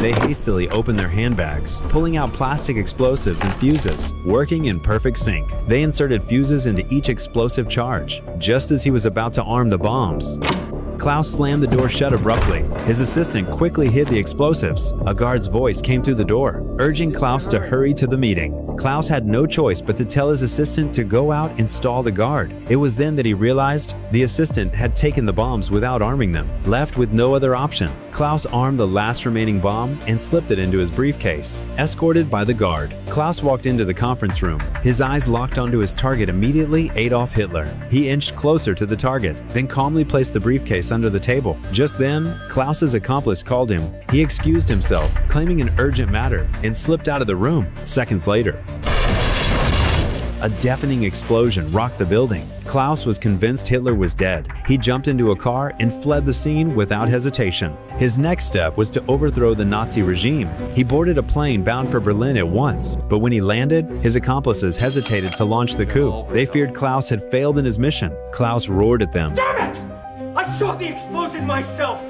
They hastily opened their handbags, pulling out plastic explosives and fuses, working in perfect sync. They inserted fuses into each explosive charge. Just as he was about to arm the bombs, Klaus slammed the door shut abruptly. His assistant quickly hid the explosives. A guard's voice came through the door, urging Klaus to hurry to the meeting. Klaus had no choice but to tell his assistant to go out and stall the guard. It was then that he realized the assistant had taken the bombs without arming them. Left with no other option, Klaus armed the last remaining bomb and slipped it into his briefcase. Escorted by the guard, Klaus walked into the conference room. His eyes locked onto his target immediately, Adolf Hitler. He inched closer to the target, then calmly placed the briefcase under the table. Just then, Klaus's accomplice called him. He excused himself, claiming an urgent matter, and slipped out of the room. Seconds later, a deafening explosion rocked the building. Klaus was convinced Hitler was dead. He jumped into a car and fled the scene without hesitation. His next step was to overthrow the Nazi regime. He boarded a plane bound for Berlin at once, but when he landed, his accomplices hesitated to launch the coup. They feared Klaus had failed in his mission. Klaus roared at them. Damn it! I saw the explosion myself!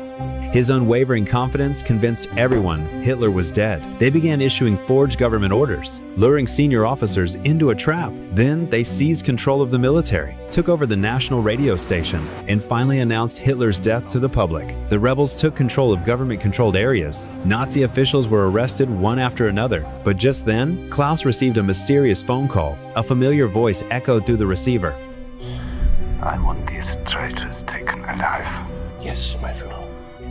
His unwavering confidence convinced everyone Hitler was dead. They began issuing forged government orders, luring senior officers into a trap. Then they seized control of the military, took over the national radio station, and finally announced Hitler's death to the public. The rebels took control of government-controlled areas. Nazi officials were arrested one after another. But just then, Klaus received a mysterious phone call. A familiar voice echoed through the receiver. I want these traitors taken alive. Yes, my Führer.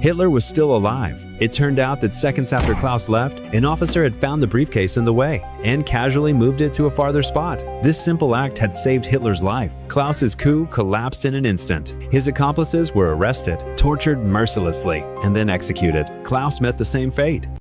Hitler was still alive. It turned out that seconds after Klaus left, an officer had found the briefcase in the way and casually moved it to a farther spot. This simple act had saved Hitler's life. Klaus's coup collapsed in an instant. His accomplices were arrested, tortured mercilessly, and then executed. Klaus met the same fate.